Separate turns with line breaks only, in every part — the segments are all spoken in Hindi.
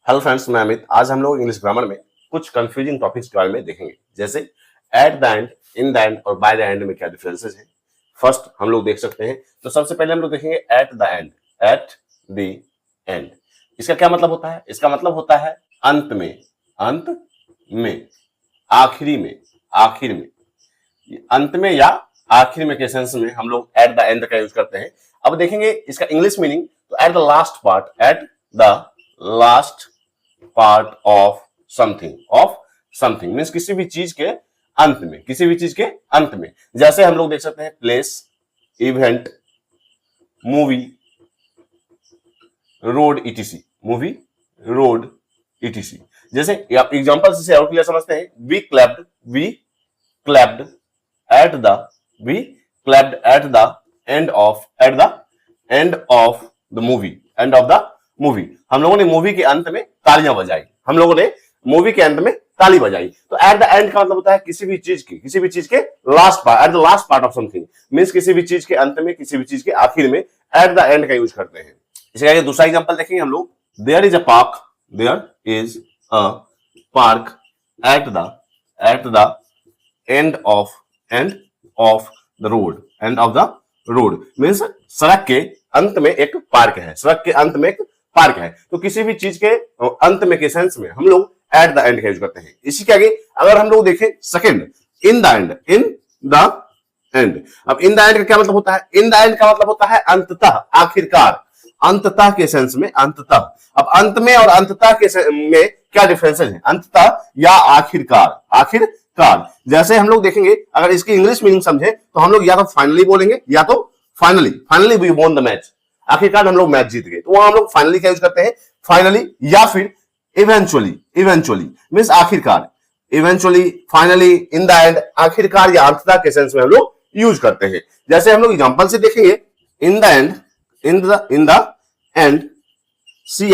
हेलो फ्रेंड्स, मैं अमित। आज हम लोग इंग्लिश ग्रामर में कुछ कंफ्यूजिंग टॉपिक्स के बारे में देखेंगे, जैसे eight the and, in the and और बाय द एंड में क्या डिफरेंसेस हैं। फर्स्ट हम लोग देख सकते हैं, तो सबसे पहले हम लोग देखेंगे eight the and. Eight the and इसका क्या मतलब होता है? इसका मतलब होता है अंत में, अंत में, आखिरी में, आखिर में, अंत में या आखिर में के सेंस में हम लोग एट द एंड का यूज करते हैं। अब देखेंगे इसका इंग्लिश मीनिंग, तो at the last part, at the last part of something means किसी भी चीज के अंत में, किसी भी चीज के अंत में। जैसे हम लोग देख सकते हैं place, event, movie, road ETC, movie, road ETC. जैसे एग्जांपल से और क्लियर समझते हैं, we clapped at the end of the movie. हम लोगों ने मूवी के अंत में तालियां बजाई, हम लोगों ने मूवी के अंत में ताली बजाई। तो एट द एंड का मतलब होता है किसी भी चीज के last part, at the last part of something means किसी भी चीज के अंत में, किसी भी चीज के आखिर में एट द एंड का यूज करते हैं। इसका आगे दूसरा एग्जांपल देखेंगे हम लोग, there is a park at the end of the road means सड़क के अंत में एक पार्क है, सड़क के अंत में एक पार्क है। तो किसी भी चीज के अंत में के सेंस में हम लोग एट द एंड का यूज करते हैं। इसी के आगे अगर हम लोग देखें सेकंड, इन द एंड। अब इन द एंड का क्या मतलब होता है? इन द एंड का मतलब होता है अंततः, आखिरकार, अंततः के सेंस में, अंततः। अब अंत में और अंततः के में क्या डिफरेंस है? अंततः या आखिरकार, आखिरकार। जैसे हम लोग देखेंगे, अगर इसकी इंग्लिश मीनिंग समझे तो हम लोग या तो फाइनली बोलेंगे या तो finally we won the match, आखिरकार हम लोग मैच जीत गए। तो वहां हम लोग फाइनली का यूज करते हैं, फाइनली, या फिर इवेंचुअली मींस आखिरकार, eventually, finally, in the and, आखिरकार या अंततः के सेंस में हम लोग यूज करते हैं। जैसे हम लोग एग्जांपल से देखेंगे, in the end she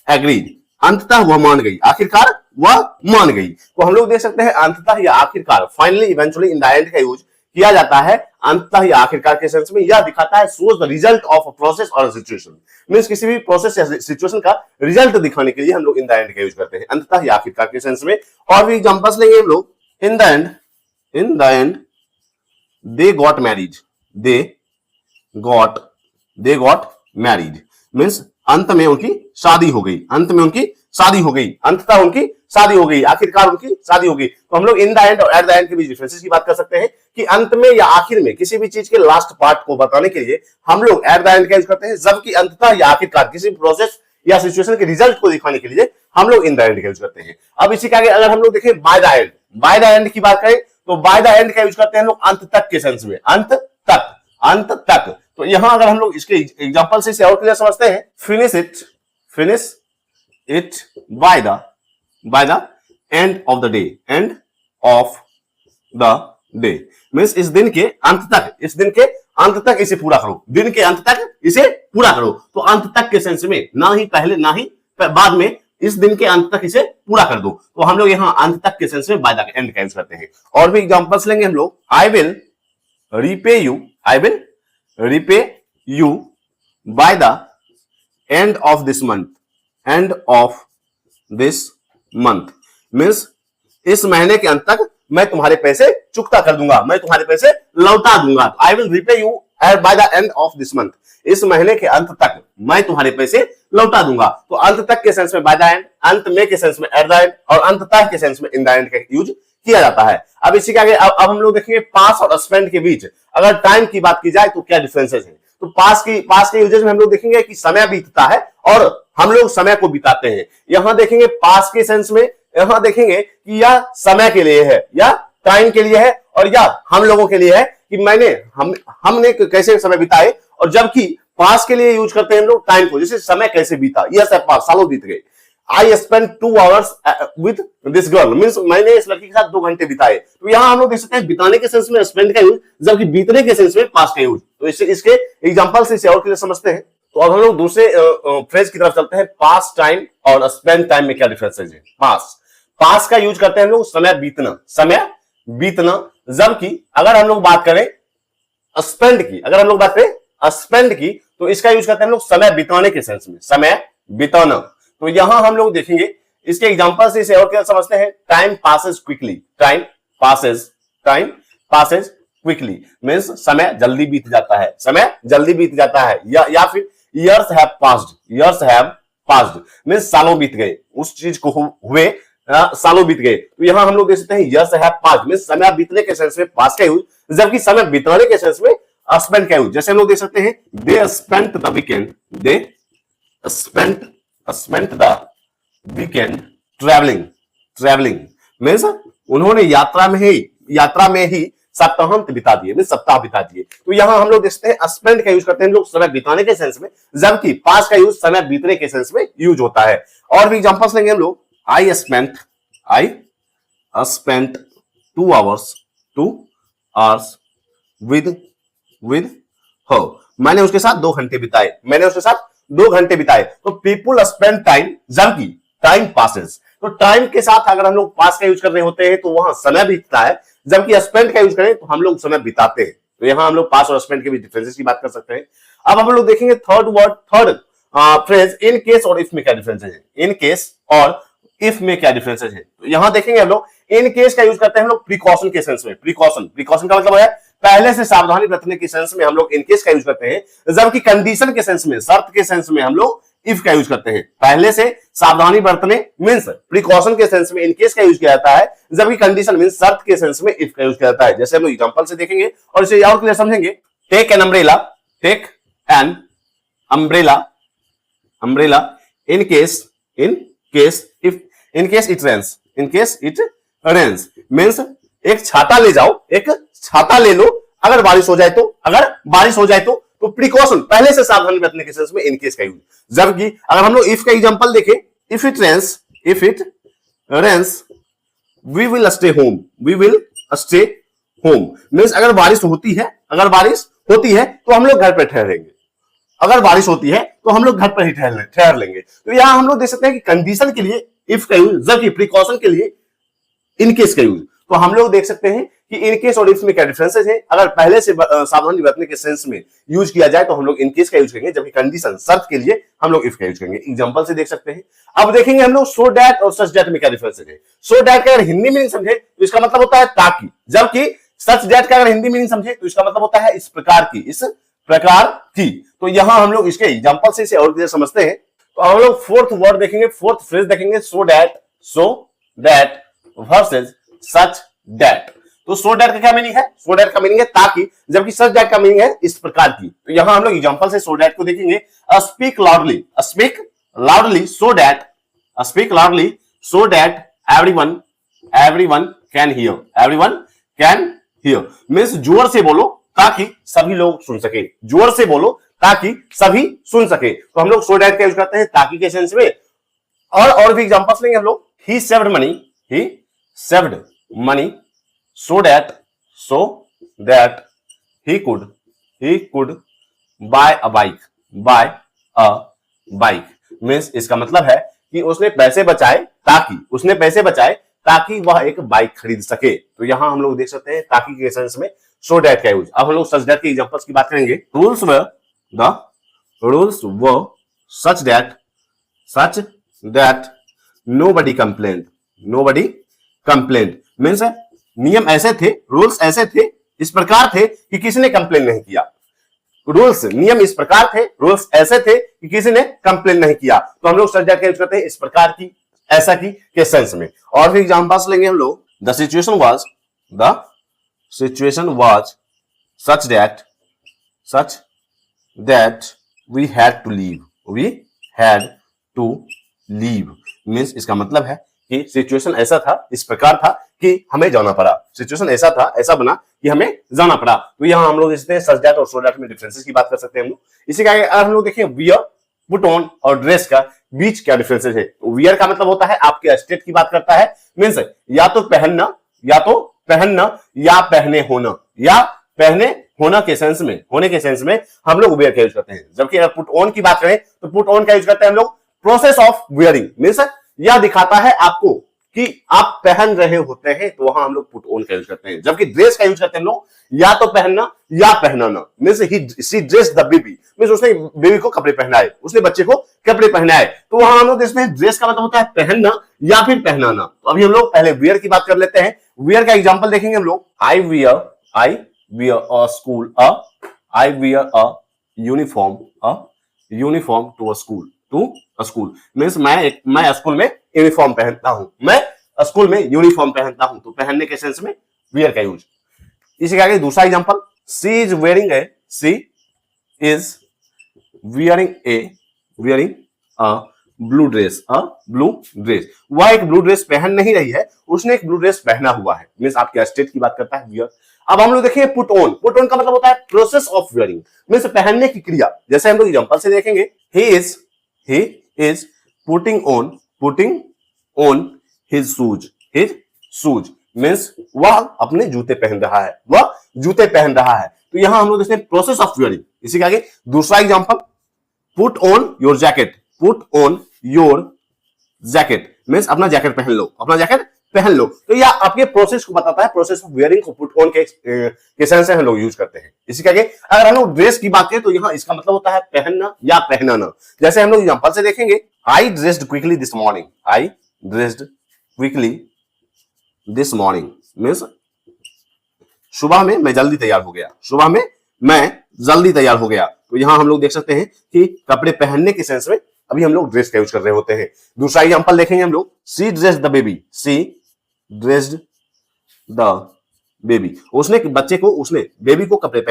agreed, अंततः वह मान गई, आखिरकार वह मान गई। तो हम लोग देख सकते हैं अंततः या आखिरकार, finally, eventually, in the end का यूज किया जाता है अंततः या आखिरकार के सेंस में। यह दिखाता है shows the result of a process और सिचुएशन मींस किसी भी प्रोसेस या सिचुएशन का रिजल्ट दिखाने के लिए हम लोग इन द एंड का यूज करते हैं, अंततः या आखिरकार के सेंस में। और भी एग्जांपल्स लेंगे हम लोग, इन the and they got married means अंत में उनकी शादी हो गई, अंततः उनकी शादी हो गई, आखिरकार उनकी शादी हो गई। तो हम लोग इन द एंड और एट द एंड के बीच डिफरेंसेस की बात कर सकते हैं कि अंत में या आखिर में किसी भी चीज के लास्ट पार्ट को बताने के लिए हम लोग एट द एंड का यूज करते हैं, जबकि अंततः या आखिरकार किसी प्रोसेस या सिचुएशन के रिजल्ट को दिखाने के लिए हम लोग इन द एंड का यूज करते हैं। अब इसी के आगे अगर हम लोग देखें बाय द एंड की बात करें, तो बाय द एंड का यूज करते हैं हम लोग अंत तक के सेंस में, अंत तक। तो यहां अगर हम लोग इसके एग्जांपल से और क्लियर समझते हैं, finish it by the end of the day means इस दिन के अंत तक इसे पूरा करो, दिन के अंत तक इसे पूरा करो। तो अंत तक के सेंस में, ना ही पहले ना ही बाद में, इस दिन के अंत तक इसे पूरा कर दो। तो हम लोग यहां अंत तक के सेंस में बाय द एंड का यूज करते हैं। और भी एग्जांपल्स लेंगे हम लोग, I will repay you by the end of this month means इस महीने के अंत तक मैं तुम्हारे पैसे चुकता कर दूंगा, मैं तुम्हारे पैसे लौटा दूंगा। I will repay you by the end of this month, इस महीने के अंत तक मैं तुम्हारे पैसे लौटा दूंगा। तो अंत तक के सेंस में बाय द एंड, अंत में के सेंस में एट द एंड, और अंततः के सेंस में इन द एंड का यूज किया जाता है। अब इसी के आगे अब हम लोग देखेंगे पास और स्पेंड के बीच अगर टाइम की बात की जाए तो क्या डिफरेंसेस हैं। तो पास के यूजेज में हम लोग देखेंगे कि समय बीतता है और हम लोग समय को बिताते हैं। यहां देखेंगे पास के सेंस में, यहां देखेंगे कि यह समय के लिए है, या टाइम के लिए है, और या हम लोगों के लिए है कि हमने कैसे समय बिताए। और जबकि पास के लिए यूज करते हैं हम लोग टाइम को, जैसे समय कैसे बीता, यह सब सालों बीत गए। I spent 2 hours with this girl means मैंने इस लड़की के साथ 2 घंटे बिताए। तो यहां हम लोग देख सकते हैं बिताने के सेंस में स्पेंड का यूज, जबकि बीतने के सेंस में पास्ट का यूज। तो इसके एग्जांपल से इसे और क्लियर समझते हैं। तो अब हम लोग दूसरे फ्रेज की तरफ चलते हैं, पास्ट टाइम और स्पेंड टाइम में क्या डिफरेंस है। पास्ट का यूज करते हैं हम लोग समय बीतना, जबकि अगर हम लोग बात करें स्पेंड की, तो इसका यूज करते हैं हम लोग समय बिताने के सेंस में, समय बिताना। तो यहां हम लोग देखेंगे इसके एग्जांपल से इसे और क्या समझते हैं, time passes quickly, time passes quickly means समय जल्दी बीत जाता है, समय जल्दी बीत जाता है, या फिर years have passed मींस सालों बीत गए, उस चीज को हुए सालों बीत गए। तो यहां हम लोग देख सकते हैं years have passed मींस समय बीतने के सेंस में पास का यूज, जबकि समय बिताने के सेंस में स्पेंड का यूज। जैसे हम लोग देख सकते हैं they spent the weekend traveling means उन्होंने यात्रा में ही सप्ताहांत बिता दिए, मींस सप्ताह बिता दिए। तो यहां हम लोग देखते हैं स्पेंड का यूज करते हैं लोग समय बिताने के सेंस में, जबकि पास का यूज समय बीतने के सेंस में यूज होता है। और भी एग्जांपल्स लेंगे हम लोग, I spent 2 hours with her मैंने उसके साथ 2 घंटे बिताए। तो पीपुल स्पेंड टाइम, जबकि टाइम पासेस, तो टाइम के साथ अगर हम लोग पास का यूज कर रहे होते हैं तो वहां समय बीतता है, जबकि स्पेंड का यूज करें तो हम लोग समय बिताते हैं। तो यहां हम लोग पास और स्पेंड के भी डिफरेंसेस की बात कर सकते हैं। अब हम लोग देखेंगे थर्ड फ्रेज इन केस और इफ में क्या डिफरेंसेस है, इन केस और इफ में क्या डिफरेंसेस है। तो यहां देखेंगे हम लोग इन केस का यूज करते हैं हम लोग प्रिकॉशन के सेंस में, प्रिकॉशन का मतलब है पहले से सावधानी बरतने के सेंस में हम लोग इन केस का यूज करते हैं, जबकि कंडीशन के सेंस में, शर्त के सेंस में हम लोग इफ का यूज करते हैं। पहले से सावधानी बरतने मींस प्रिकॉशन के सेंस में इन केस का यूज किया जाता है, जबकि कंडीशन मींस शर्त के सेंस में इफ का यूज किया जाता है। जैसे हम लोग एग्जांपल से देखेंगे और इसे और क्लियर समझेंगे। Take an umbrella in case it rains means एक छाता ले लो अगर बारिश हो जाए तो प्रिकॉशन पहले से सावधानी बरतने के सेंस में इन केस का यूज। जबकि अगर हम लोग इफ का एग्जांपल देखें, if it rains we will stay home means अगर बारिश होती है तो हम लोग घर पर ठहरेंगे, अगर बारिश होती है तो हम लोग घर पर ही ठहर लेंगे। तो यहां हम लोग देख सकते हैं कि कंडीशन के लिए इफ का यूज, जबकि प्रिकॉशन के लिए इन केस का यूज। तो हम लोग देख सकते हैं कि इन केस और इफ में क्या डिफरेंसेस है। अगर पहले से सावधानी बरतने के सेंस में यूज किया जाए तो हम लोग इन केस का यूज करेंगे, जबकि कंडीशन शर्त के लिए हम लोग इफ का यूज करेंगे। एग्जांपल से देख सकते हैं। अब देखेंगे हम लोग सो दैट और सच दैट में क्या डिफरेंसेस है। सो दैट का अगर हिंदी मीनिंग समझे तो इसका मतलब होता है ताकि, जबकि सच दैट का अगर हिंदी मीनिंग समझे तो इसका मतलब होता है इस प्रकार की। तो यहां हम लोग इसके एग्जांपल से इसे और क्लियर समझते हैं। तो हम लोग फोर्थ वर्ड देखेंगे, फोर्थ फ्रेज देखेंगे, so that versus such that. तो सो दैट का क्या मीनिंग है, सो दैट का मीनिंग है ताकि, जबकि सच दैट का मीनिंग है इस प्रकार की। तो यहां हम लोग एग्जांपल से सो दैट को देखेंगे। Speak loudly so that everyone can hear means जोर से बोलो ताकि सभी लोग सुन सके, तो हम लोग सो दैट का यूज करते हैं ताकि के सेंस में। और भी एग्जांपल्स लेंगे हम लोग। He saved money so that he could buy a bike means इसका मतलब है कि उसने पैसे बचाए ताकि वह एक बाइक खरीद सके। तो यहां हम लोग देख सकते हैं ताकि के सेंस में so that का यूज। अब हम लोग सच दैट के एग्जांपल्स की बात करेंगे। Rules were such that nobody complained means नियम ऐसे थे, रूल्स ऐसे थे, इस प्रकार थे कि किसी ने कंप्लेन नहीं किया। नियम इस प्रकार थे, रूल्स ऐसे थे कि किसी ने कंप्लेन नहीं किया। तो हम लोग सच दैट का यूज करते हैं इस प्रकार की, ऐसा की के सेंस में। और फिर एग्जांपल्स लेंगे हम लोग। The situation was such that we had to leave means इसका मतलब है कि सिचुएशन ऐसा था, इस प्रकार था कि हमें जाना पड़ा। सिचुएशन ऐसा था, ऐसा बना कि हमें जाना पड़ा। तो यहां हम लोग देखते हैं सच दैट और सो दैट में डिफरेंसेस की बात कर सकते हैं हम लोग। इसी का अगर हम लोग देखें वियर, पुट ऑन और ड्रेस का बीच क्या डिफरेंसेस है। तो वियर का मतलब होता है आपके स्टेट की बात करता है, मींस या तो पहनना या पहने होना के सेंस में, होने के सेंस में हम लोग वियर का यूज करते हैं। जबकि अगर पुट ऑन की बात करें तो पुट ऑन का यूज करते हैं हम लोग प्रोसेस ऑफ वियरिंग मींस यह दिखाता है आपको कि आप पहन रहे होते हैं तो वहां हम लोग पुट ऑन का यूज करते हैं, जबकि ड्रेस का यूज करते हैं हम लोग या तो पहनना या पहनाना। Means she dressed the baby, means उसने बेबी को कपड़े पहनाए, उसने बच्चे को कपड़े पहनाए। तो वहां हम लोग इसमें ड्रेस का मतलब होता है पहनना या फिर पहनाना। तो अभी हम लोग पहले वियर की बात कर लेते हैं। वियर का एग्जांपल देखेंगे हम लोग। I wear a school I wear a uniform to a school means मैं स्कूल में यूनिफॉर्म पहनता हूं, मैं स्कूल में यूनिफॉर्म पहनता हूं। तो पहनने के सेंस में वियर का यूज। इसी के आगे दूसरा example, she is wearing a blue dress वह एक ब्लू ड्रेस पहन नहीं रही है, उसने एक ब्लू ड्रेस पहना हुआ है। मींस आपके स्टेट की बात करता है वियर। अब हम लोग देखेंगे पुट ऑन का मतलब होता है प्रोसेस ऑफ वियरिंग, मींस पहनने की क्रिया। जैसे हम लोग एग्जांपल से देखेंगे, he is putting on his shoes means वह अपने जूते पहन रहा है। तो यहां हम लोग देखते हैं प्रोसेस ऑफ वियरिंग। इसी के आगे दूसरा example, put on your jacket means अपना जैकेट पहन लो। तो यह आपके प्रोसेस को बताता है, प्रोसेस ऑफ वियरिंग को पुट ऑन के सेंस से हम लोग यूज करते हैं। इसी के आगे अगर हम लोग ड्रेस की बात करें तो यहाँ इसका मतलब होता है पहनना या पहनाना। जैसे हम लोग एग्जांपल से देखेंगे, I dressed quickly this morning means सुबह में मैं जल्दी तैयार हो गया। तो यहां हम लोग देख सकते हैं कि कपड़े पहनने के सेंस में अभी हम लोग ड्रेस का यूज कर रहे होते हैं। दूसरा एग्जांपल देखेंगे हम लोग, शी ड्रेस्ड द बेबी उसने बेबी को कपड़े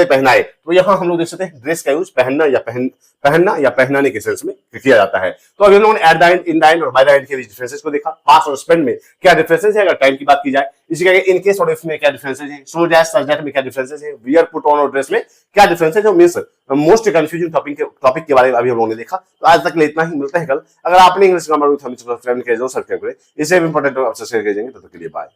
पहनाए। तो यहां हम लोग देख सकते हैं ड्रेस का यूज पहनना या पहनाने के सेंस में किया जाता है। तो अभी हम लोगों ने eight the and, in the and और बाय द एंड के डिफरेंसेस को देखा। पास्ट और स्पेंड में क्या डिफरेंसेस है अगर टाइम की बात की जाए। इसी के इन केस और इफ में क्या डिफरेंसेस है, सो दैट सच दैट में क्या डिफरेंसेस है, वियर पुट ऑन और ड्रेस में क्या डिफरेंसेस है। मींस मोस्ट कंफ्यूजिंग टॉपिक के बारे में अभी हम लोगों ने देखा। तो आज तक इतना ही, मिलते हैं कल। अगर आपने इंग्लिश ग्रामर विद हम सब्सक्राइब किया, जरूर सब्सक्राइब करें। इससे इंपॉर्टेंट आप सब्सक्राइब कीजिएंगे। तब तक के लिए बाय।